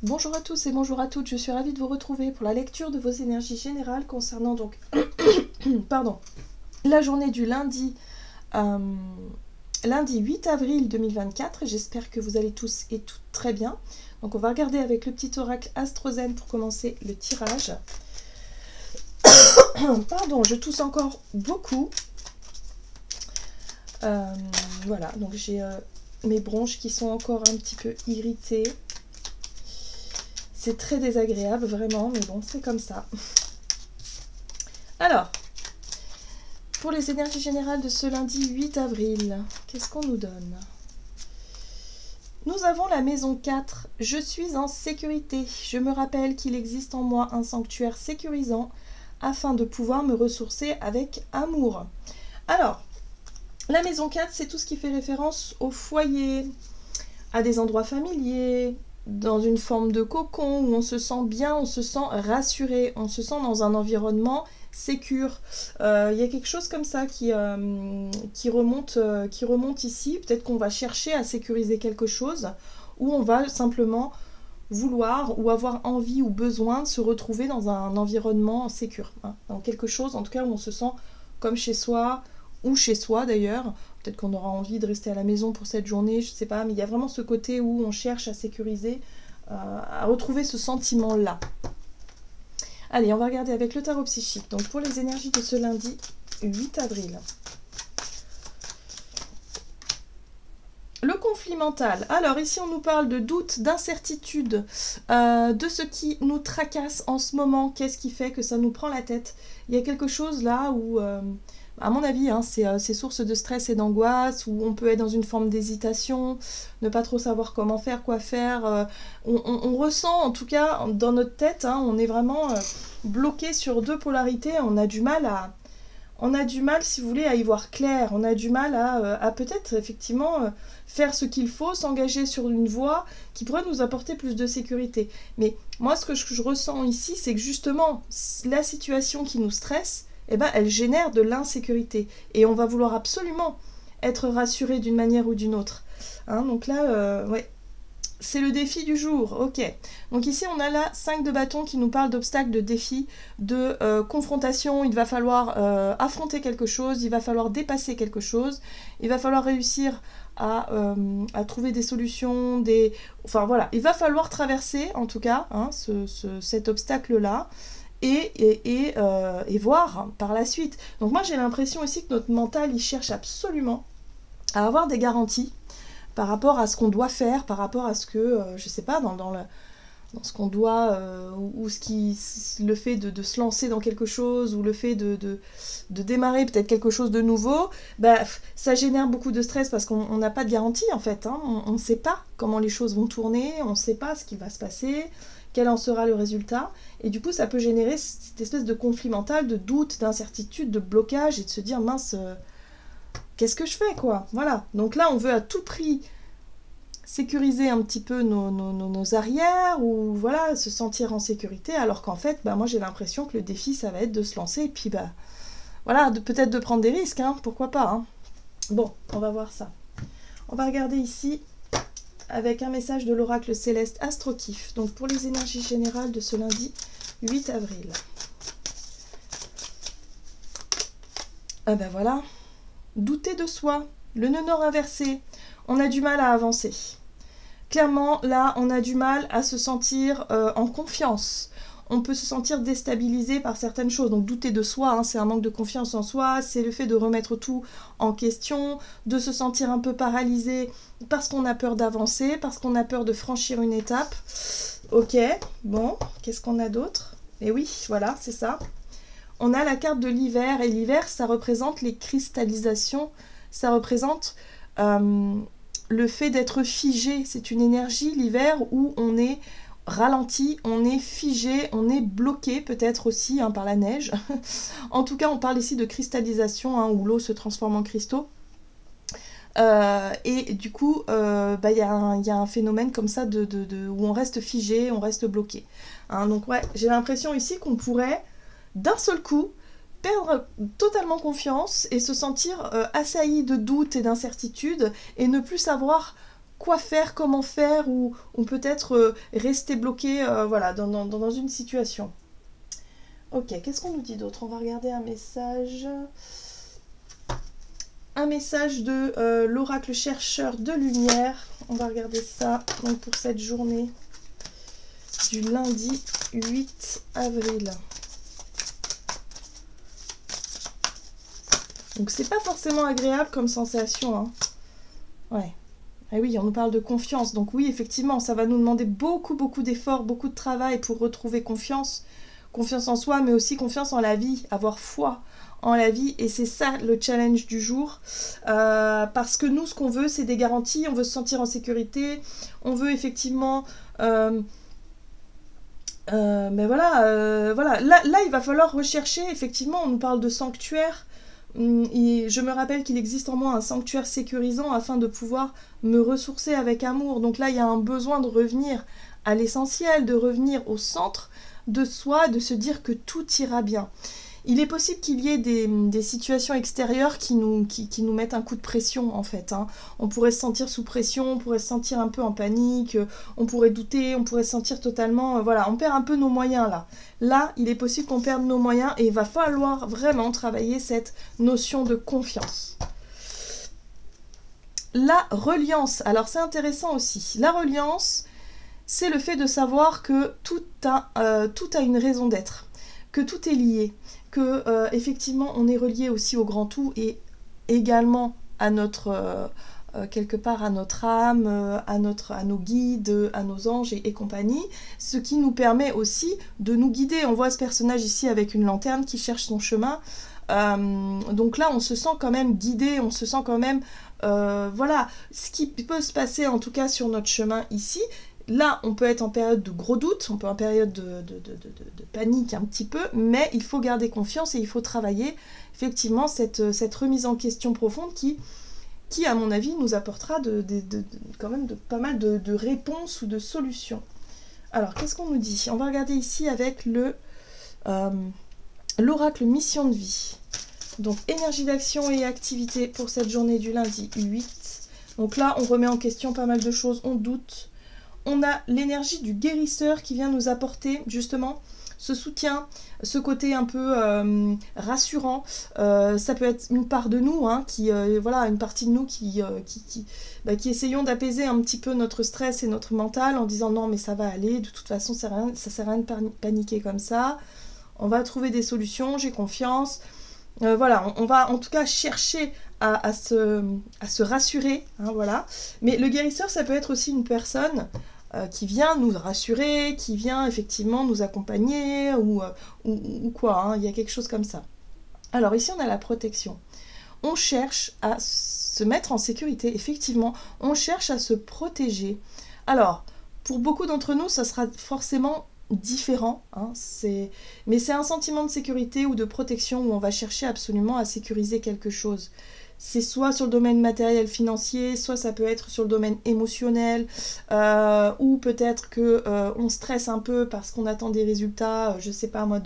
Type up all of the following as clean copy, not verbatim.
Bonjour à tous et bonjour à toutes, je suis ravie de vous retrouver pour la lecture de vos énergies générales concernant donc pardon, la journée du lundi 8 avril 2024. J'espère que vous allez tous et toutes très bien. Donc on va regarder avec le petit oracle Astrozen pour commencer le tirage. Pardon, je tousse encore beaucoup. Voilà, donc j'ai mes bronches qui sont encore un petit peu irritées. C'est très désagréable, vraiment, mais bon, c'est comme ça. Alors, pour les énergies générales de ce lundi 8 avril, qu'est-ce qu'on nous donne? Nous avons la maison 4. Je suis en sécurité. Je me rappelle qu'il existe en moi un sanctuaire sécurisant afin de pouvoir me ressourcer avec amour. Alors, la maison 4, c'est tout ce qui fait référence au foyer, à des endroits familiers, dans une forme de cocon où on se sent bien, on se sent rassuré, on se sent dans un environnement sécure. Il y a quelque chose comme ça qui remonte ici. Peut-être qu'on va chercher à sécuriser quelque chose, ou on va simplement vouloir ou avoir envie ou besoin de se retrouver dans un environnement sécure, hein, dans quelque chose en tout cas où on se sent comme chez soi, ou chez soi d'ailleurs. Peut-être qu'on aura envie de rester à la maison pour cette journée, je ne sais pas, mais il y a vraiment ce côté où on cherche à sécuriser, à retrouver ce sentiment-là. Allez, on va regarder avec le tarot psychique. Donc pour les énergies de ce lundi 8 avril. Le conflit mental. Alors ici on nous parle de doute, d'incertitude, de ce qui nous tracasse en ce moment. Qu'est-ce qui fait que ça nous prend la tête? Il y a quelque chose là où, à mon avis, hein, c'est source de stress et d'angoisse, où on peut être dans une forme d'hésitation, ne pas trop savoir comment faire, quoi faire. On ressent en tout cas dans notre tête, hein, on est vraiment bloqué sur deux polarités. On a du mal, si vous voulez, à y voir clair. On a du mal à peut-être effectivement faire ce qu'il faut, s'engager sur une voie qui pourrait nous apporter plus de sécurité. Mais moi, ce que je ressens ici, c'est que justement, la situation qui nous stresse, eh ben, elle génère de l'insécurité. Et on va vouloir absolument être rassuré d'une manière ou d'une autre. Hein, donc là, ouais. C'est le défi du jour, ok. Donc ici on a là 5 de bâton qui nous parle d'obstacles, de défis, de confrontation. Il va falloir affronter quelque chose, il va falloir dépasser quelque chose, il va falloir réussir à trouver des solutions, enfin voilà, il va falloir traverser en tout cas hein, cet obstacle-là et voir par la suite. Donc moi j'ai l'impression aussi que notre mental il cherche absolument à avoir des garanties par rapport à ce qu'on doit faire, par rapport à ce que, je sais pas, dans ce qu'on doit, ou le fait de se lancer dans quelque chose, ou le fait de démarrer peut-être quelque chose de nouveau, bah, ça génère beaucoup de stress parce qu'on n'a pas de garantie en fait, hein. On ne sait pas comment les choses vont tourner, on ne sait pas ce qui va se passer, quel en sera le résultat, et du coup ça peut générer cette espèce de conflit mental, de doute, d'incertitude, de blocage, et de se dire mince... qu'est-ce que je fais, quoi? Voilà. Donc là, on veut à tout prix sécuriser un petit peu nos arrières, ou voilà, se sentir en sécurité, alors qu'en fait, bah, moi j'ai l'impression que le défi, ça va être de se lancer, et puis bah, voilà, peut-être de prendre des risques, hein, pourquoi pas, hein. Bon, on va voir ça. On va regarder ici, avec un message de l'oracle céleste Astrokif, donc pour les énergies générales de ce lundi 8 avril. Ah ben voilà. Douter de soi, le nœud nord inversé, on a du mal à avancer. Clairement, là, on a du mal à se sentir en confiance. On peut se sentir déstabilisé par certaines choses. Donc douter de soi, hein, c'est un manque de confiance en soi, c'est le fait de remettre tout en question, de se sentir un peu paralysé parce qu'on a peur d'avancer, parce qu'on a peur de franchir une étape. Ok, bon, qu'est-ce qu'on a d'autre? Et oui, voilà, c'est ça. On a la carte de l'hiver, et l'hiver, ça représente les cristallisations, ça représente le fait d'être figé. C'est une énergie, l'hiver, où on est ralenti, on est figé, on est bloqué, peut-être aussi hein, par la neige. En tout cas, on parle ici de cristallisation, hein, où l'eau se transforme en cristaux. Et du coup, bah, y a un phénomène comme ça où on reste figé, on reste bloqué. Hein, donc ouais, j'ai l'impression ici qu'on pourrait... d'un seul coup, perdre totalement confiance et se sentir assailli de doutes et d'incertitudes et ne plus savoir quoi faire, comment faire, ou peut-être rester bloqué voilà, dans une situation. Ok, qu'est-ce qu'on nous dit d'autre? On va regarder un message. Un message de l'oracle chercheur de lumière. On va regarder ça donc pour cette journée du lundi 8 avril. Donc c'est pas forcément agréable comme sensation, hein. Ouais. Et oui, on nous parle de confiance. Donc oui, effectivement, ça va nous demander beaucoup d'efforts, beaucoup de travail pour retrouver confiance. Confiance en soi, mais aussi confiance en la vie, avoir foi en la vie. Et c'est ça le challenge du jour. Parce que nous, ce qu'on veut, c'est des garanties. On veut se sentir en sécurité. On veut effectivement... mais voilà, voilà. Là, il va falloir rechercher, effectivement, on nous parle de sanctuaire. Et je me rappelle qu'il existe en moi un sanctuaire sécurisant afin de pouvoir me ressourcer avec amour. Donc là, il y a un besoin de revenir à l'essentiel, de revenir au centre de soi, de se dire que tout ira bien. Il est possible qu'il y ait des situations extérieures qui nous mettent un coup de pression, en fait, hein. On pourrait se sentir sous pression, on pourrait se sentir un peu en panique, on pourrait douter, on pourrait se sentir totalement... voilà, on perd un peu nos moyens, là. Là, il est possible qu'on perde nos moyens et il va falloir vraiment travailler cette notion de confiance. La reliance, alors c'est intéressant aussi. La reliance, c'est le fait de savoir que tout a une raison d'être, que tout est lié, que effectivement on est relié aussi au grand tout et également à notre quelque part à notre âme, à nos guides, à nos anges et compagnie, ce qui nous permet aussi de nous guider. On voit ce personnage ici avec une lanterne qui cherche son chemin. Donc là on se sent quand même guidé, on se sent quand même voilà, ce qui peut se passer en tout cas sur notre chemin ici. Là, on peut être en période de gros doute, on peut être en période de panique un petit peu, mais il faut garder confiance et il faut travailler effectivement cette remise en question profonde qui à mon avis, nous apportera quand même pas mal de réponses ou de solutions. Alors, qu'est-ce qu'on nous dit? On va regarder ici avec l'oracle mission de vie. Donc, énergie d'action et activité pour cette journée du lundi 8. Donc là, on remet en question pas mal de choses, on doute. On a l'énergie du guérisseur qui vient nous apporter justement ce soutien, ce côté un peu rassurant. Ça peut être une part de nous, hein, voilà, une partie de nous qui essayons d'apaiser un petit peu notre stress et notre mental en disant non mais ça va aller, de toute façon ça sert à rien de paniquer comme ça. On va trouver des solutions, j'ai confiance. Voilà, on va en tout cas chercher à se rassurer, hein, voilà. Mais le guérisseur, ça peut être aussi une personne qui vient nous rassurer, qui vient effectivement nous accompagner ou quoi, hein, il y a quelque chose comme ça. Alors ici on a la protection. On cherche à se mettre en sécurité, effectivement, on cherche à se protéger. Alors, pour beaucoup d'entre nous, ça sera forcément différent, hein, mais c'est un sentiment de sécurité ou de protection où on va chercher absolument à sécuriser quelque chose. C'est soit sur le domaine matériel financier, soit ça peut être sur le domaine émotionnel, ou peut-être qu'on stresse un peu parce qu'on attend des résultats, je sais pas moi,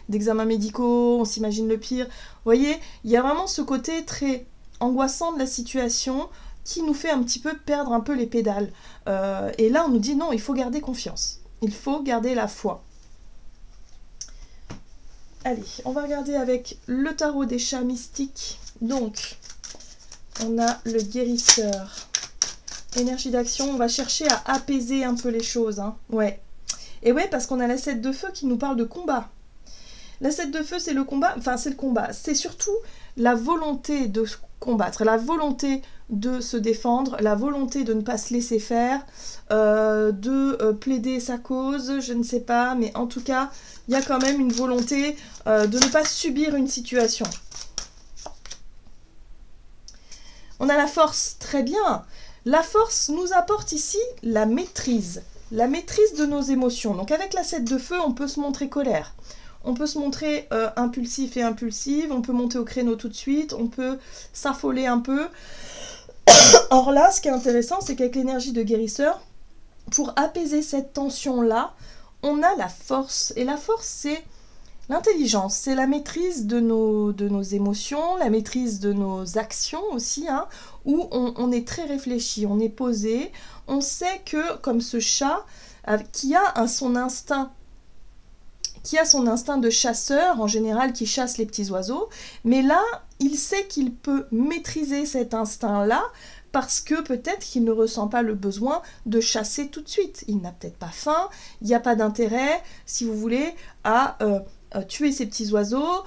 d'examens médicaux, on s'imagine le pire. Vous voyez, il y a vraiment ce côté très angoissant de la situation qui nous fait un petit peu perdre un peu les pédales. Et là, on nous dit non, il faut garder confiance. Il faut garder la foi. Allez, on va regarder avec le tarot des chats mystiques. Donc, on a le guérisseur. Énergie d'action, on va chercher à apaiser un peu les choses, hein. Ouais. Et ouais, parce qu'on a la 7 de feu qui nous parle de combat. La 7 de feu, c'est le combat, enfin c'est le combat. C'est surtout la volonté de combattre, la volonté de se défendre, la volonté de ne pas se laisser faire, de plaider sa cause, je ne sais pas, mais en tout cas, il y a quand même une volonté de ne pas subir une situation. On a la force, très bien. La force nous apporte ici la maîtrise de nos émotions. Donc avec la 7 de feu, on peut se montrer colère. On peut se montrer impulsif et impulsive, on peut monter au créneau tout de suite, on peut s'affoler un peu. Or là, ce qui est intéressant, c'est qu'avec l'énergie de guérisseur, pour apaiser cette tension-là, on a la force. Et la force, c'est L'intelligence, c'est la maîtrise de nos émotions, la maîtrise de nos actions aussi, hein, où on est très réfléchi, on est posé, on sait que, comme ce chat, qui a son instinct de chasseur, en général, qui chasse les petits oiseaux, mais là, il sait qu'il peut maîtriser cet instinct-là, parce que peut-être qu'il ne ressent pas le besoin de chasser tout de suite. Il n'a peut-être pas faim, il n'y a pas d'intérêt, si vous voulez, à tuer ces petits oiseaux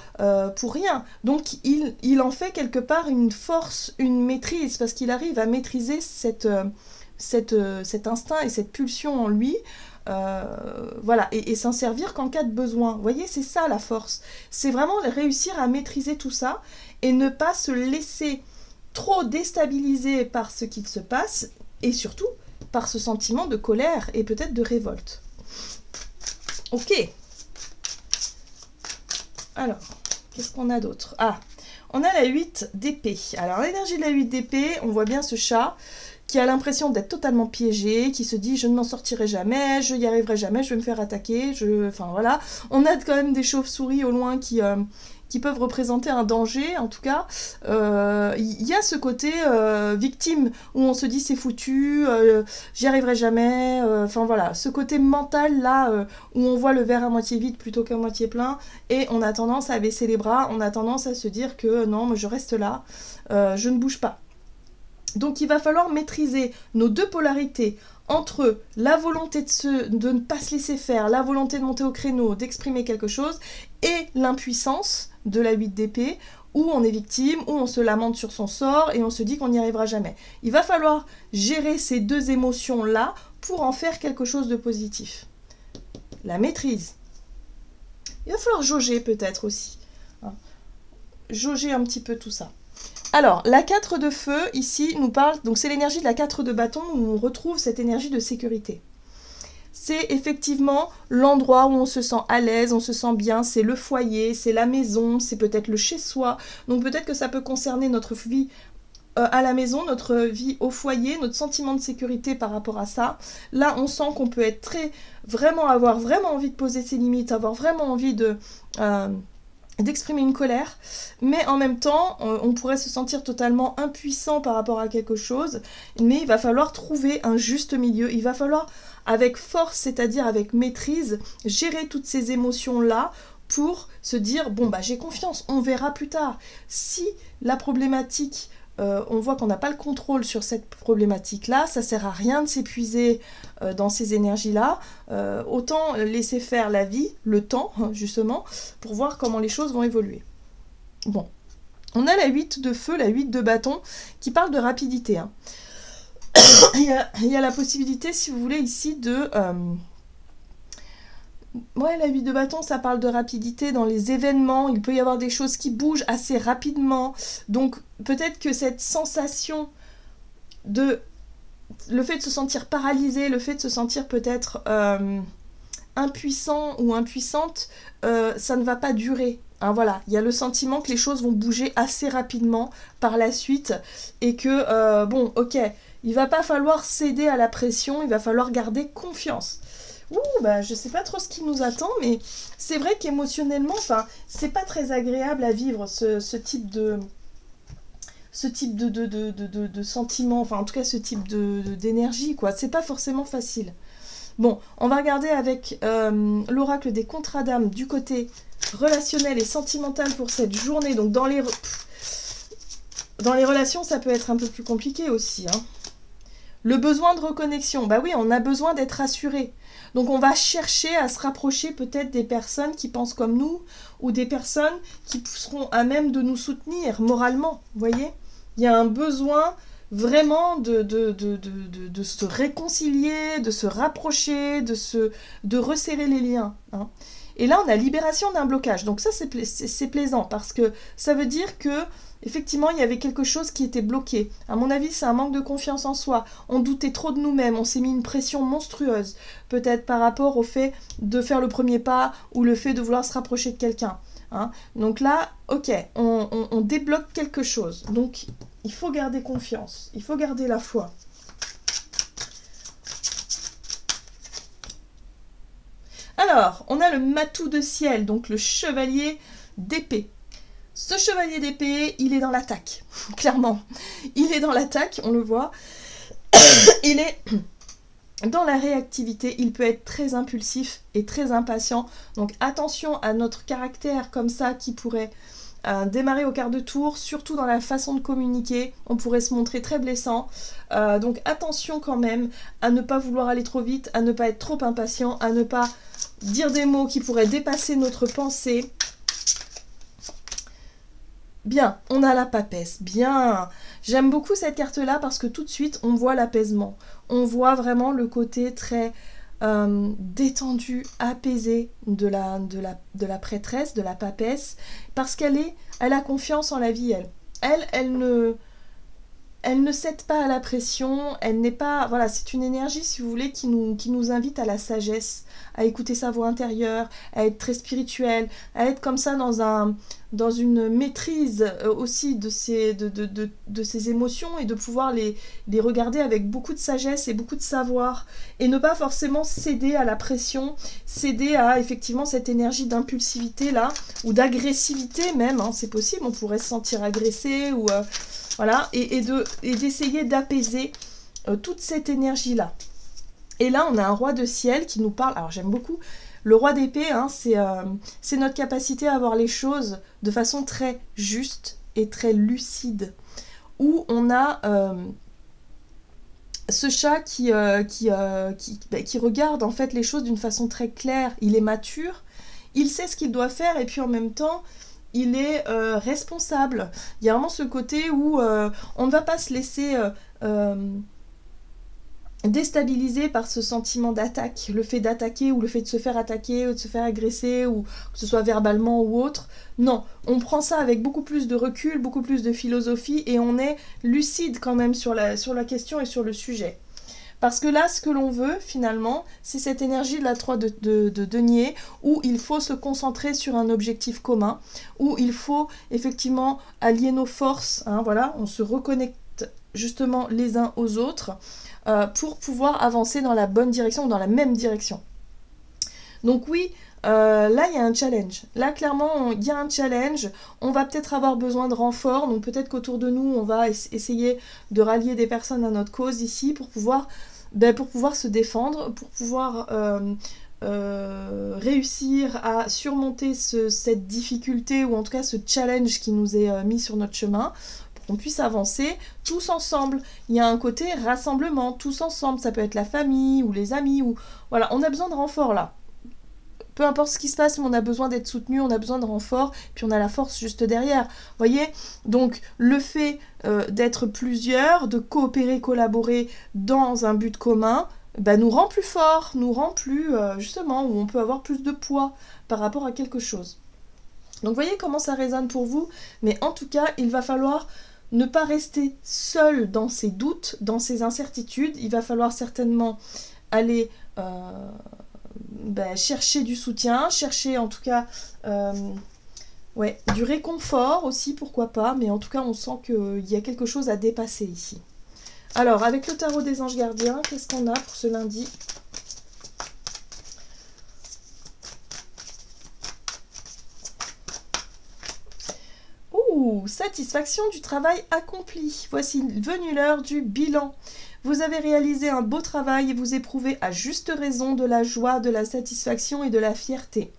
pour rien. Donc il en fait quelque part une force, une maîtrise, parce qu'il arrive à maîtriser cet instinct et cette pulsion en lui, voilà, et s'en servir qu'en cas de besoin. Vous voyez, c'est ça la force. C'est vraiment réussir à maîtriser tout ça et ne pas se laisser trop déstabiliser par ce qu'il se passe et surtout par ce sentiment de colère et peut-être de révolte. Ok. Alors, qu'est-ce qu'on a d'autre? Ah, on a la 8 d'épée. Alors, l'énergie de la 8 d'épée, on voit bien ce chat qui a l'impression d'être totalement piégé, qui se dit je ne m'en sortirai jamais, je n'y arriverai jamais, je vais me faire attaquer, enfin voilà. On a quand même des chauves-souris au loin qui peuvent représenter un danger, en tout cas. Il y a ce côté victime, où on se dit c'est foutu, j'y arriverai jamais, enfin voilà, ce côté mental là, où on voit le verre à moitié vide plutôt qu'à moitié plein, et on a tendance à baisser les bras, on a tendance à se dire que non, moi je reste là, je ne bouge pas. Donc il va falloir maîtriser nos deux polarités, entre la volonté de ne pas se laisser faire, la volonté de monter au créneau, d'exprimer quelque chose, et l'impuissance de la 8 d'épée, où on est victime, où on se lamente sur son sort, et on se dit qu'on n'y arrivera jamais. Il va falloir gérer ces deux émotions-là pour en faire quelque chose de positif. La maîtrise. Il va falloir jauger peut-être aussi. Hein. Jauger un petit peu tout ça. Alors, la 4 de feu, ici, nous parle, donc c'est l'énergie de la 4 de bâton où on retrouve cette énergie de sécurité. C'est effectivement l'endroit où on se sent à l'aise, on se sent bien, c'est le foyer, c'est la maison, c'est peut-être le chez-soi. Donc peut-être que ça peut concerner notre vie à la maison, notre vie au foyer, notre sentiment de sécurité par rapport à ça. Là, on sent qu'on peut être avoir vraiment envie de poser ses limites, avoir vraiment envie d'exprimer une colère, mais en même temps, on pourrait se sentir totalement impuissant par rapport à quelque chose, mais il va falloir trouver un juste milieu, il va falloir, avec force, c'est-à-dire avec maîtrise, gérer toutes ces émotions-là pour se dire, bon, bah j'ai confiance, on verra plus tard. Si la problématique, on voit qu'on n'a pas le contrôle sur cette problématique-là, ça sert à rien de s'épuiser dans ces énergies-là, autant laisser faire la vie, le temps, justement, pour voir comment les choses vont évoluer. Bon, on a la 8 de feu, la 8 de bâton, qui parle de rapidité. Hein. il y a la possibilité, si vous voulez, ici de... Ouais, la 8 de bâton, ça parle de rapidité dans les événements. Il peut y avoir des choses qui bougent assez rapidement. Donc, peut-être que cette sensation de... Le fait de se sentir paralysé, le fait de se sentir peut-être impuissant ou impuissante, ça ne va pas durer. Hein, voilà, il y a le sentiment que les choses vont bouger assez rapidement par la suite. Et que, bon, ok, il va pas falloir céder à la pression, il va falloir garder confiance. Bah, je sais pas trop ce qui nous attend, mais c'est vrai qu'émotionnellement, enfin, c'est pas très agréable à vivre ce type de sentiment, enfin en tout cas ce type d'énergie, quoi. C'est pas forcément facile. Bon, on va regarder avec l'oracle des contrats d'âme du côté relationnel et sentimental pour cette journée. Donc dans les relations, ça peut être un peu plus compliqué aussi, hein. Le besoin de reconnexion, bah oui, on a besoin d'être rassuré. Donc on va chercher à se rapprocher peut-être des personnes qui pensent comme nous ou des personnes qui seront à même de nous soutenir moralement, vous voyez. Il y a un besoin vraiment de se réconcilier, de se rapprocher, de resserrer les liens. Hein. Et là, on a libération d'un blocage. Donc ça, c'est plaisant parce que ça veut dire que effectivement, il y avait quelque chose qui était bloqué. À mon avis, c'est un manque de confiance en soi. On doutait trop de nous-mêmes, on s'est mis une pression monstrueuse, peut-être par rapport au fait de faire le premier pas ou le fait de vouloir se rapprocher de quelqu'un. Hein. Donc là, ok, on débloque quelque chose. Donc, il faut garder confiance, il faut garder la foi. Alors, on a le matou de ciel, donc le chevalier d'épée. Ce chevalier d'épée, il est dans l'attaque, clairement. Il est dans l'attaque, on le voit. Il est dans la réactivité, il peut être très impulsif et très impatient. Donc attention à notre caractère comme ça qui pourrait démarrer au quart de tour, surtout dans la façon de communiquer. On pourrait se montrer très blessant. Donc attention quand même à ne pas vouloir aller trop vite, à ne pas être trop impatient, à ne pas dire des mots qui pourraient dépasser notre pensée. Bien, on a la papesse, bien. J'aime beaucoup cette carte-là parce que tout de suite, on voit l'apaisement. On voit vraiment le côté très détendu, apaisé de la prêtresse, de la papesse, parce elle a confiance en la vie, elle ne cède pas à la pression, elle n'est pas... Voilà, c'est une énergie, si vous voulez, qui nous invite à la sagesse, à écouter sa voix intérieure, à être très spirituelle, à être comme ça dans une maîtrise aussi de ses émotions et de pouvoir les regarder avec beaucoup de sagesse et beaucoup de savoir et ne pas forcément céder à la pression, céder à effectivement cette énergie d'impulsivité là, ou d'agressivité même, hein, c'est possible, on pourrait se sentir agressé ou... Voilà, et d'essayer d'apaiser toute cette énergie-là. Et là, on a un roi de ciel qui nous parle. Alors, j'aime beaucoup. Le roi d'épée, hein, c'est notre capacité à voir les choses de façon très juste et très lucide. Où on a ce chat qui regarde en fait les choses d'une façon très claire. Il est mature, il sait ce qu'il doit faire et puis en même temps... il est responsable. Il y a vraiment ce côté où on ne va pas se laisser déstabiliser par ce sentiment d'attaque, le fait d'attaquer ou le fait de se faire attaquer ou de se faire agresser ou que ce soit verbalement ou autre. Non, on prend ça avec beaucoup plus de recul, beaucoup plus de philosophie et on est lucide quand même sur la question et sur le sujet. Parce que là, ce que l'on veut, finalement, c'est cette énergie de la 3 de denier, où il faut se concentrer sur un objectif commun, où il faut effectivement allier nos forces, hein, voilà, on se reconnecte justement les uns aux autres, pour pouvoir avancer dans la bonne direction, ou dans la même direction. Donc oui, là il y a un challenge. Là clairement il y a un challenge. On va peut-être avoir besoin de renfort. Donc peut-être qu'autour de nous on va essayer de rallier des personnes à notre cause ici pour pouvoir se défendre, pour pouvoir réussir à surmonter cette difficulté ou en tout cas ce challenge qui nous est mis sur notre chemin. Qu'on puisse avancer tous ensemble. Il y a un côté rassemblement, tous ensemble. Ça peut être la famille ou les amis. Ou voilà, on a besoin de renfort là. Peu importe ce qui se passe, mais on a besoin d'être soutenu, on a besoin de renfort, puis on a la force juste derrière. Vous voyez? Donc le fait d'être plusieurs, de coopérer, collaborer dans un but commun, nous rend plus forts, nous rend plus, justement, où on peut avoir plus de poids par rapport à quelque chose. Donc voyez comment ça résonne pour vous, mais en tout cas, il va falloir ne pas rester seul dans ses doutes, dans ses incertitudes. Il va falloir certainement aller chercher du soutien, chercher en tout cas du réconfort aussi, pourquoi pas, mais en tout cas on sent qu'il y a quelque chose à dépasser ici. Alors avec le tarot des anges gardiens, qu'est-ce qu'on a pour ce lundi ? Satisfaction du travail accompli. Voici venue l'heure du bilan. Vous avez réalisé un beau travail et vous éprouvez à juste raison de la joie, de la satisfaction et de la fierté.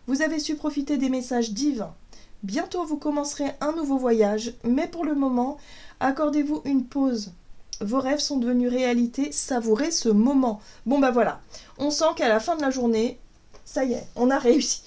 Vous avez su profiter des messages divins. Bientôt vous commencerez un nouveau voyage, mais pour le moment, accordez-vous une pause. Vos rêves sont devenus réalité, savourez ce moment. Bon voilà, on sent qu'à la fin de la journée, ça y est, on a réussi.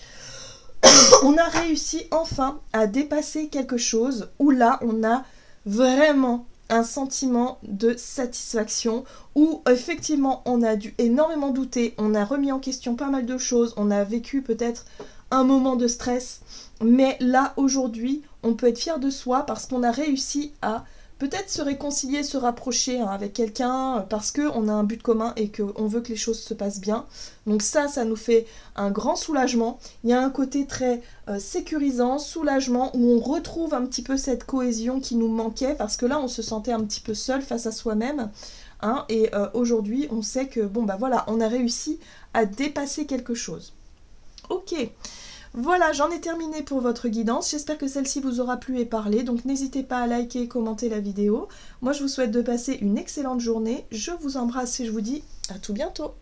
On a réussi enfin à dépasser quelque chose où là on a vraiment un sentiment de satisfaction où effectivement on a dû énormément douter, on a remis en question pas mal de choses, on a vécu peut-être un moment de stress, mais là aujourd'hui on peut être fier de soi parce qu'on a réussi à peut-être se réconcilier, se rapprocher avec quelqu'un parce qu'on a un but commun et qu'on veut que les choses se passent bien. Donc ça nous fait un grand soulagement. Il y a un côté très sécurisant, soulagement, où on retrouve un petit peu cette cohésion qui nous manquait parce que là, on se sentait un petit peu seul face à soi-même. Hein, et aujourd'hui, on sait que, on a réussi à dépasser quelque chose. Ok, voilà, j'en ai terminé pour votre guidance. J'espère que celle-ci vous aura plu et parlé. Donc n'hésitez pas à liker et commenter la vidéo. Moi, je vous souhaite de passer une excellente journée. Je vous embrasse et je vous dis à tout bientôt.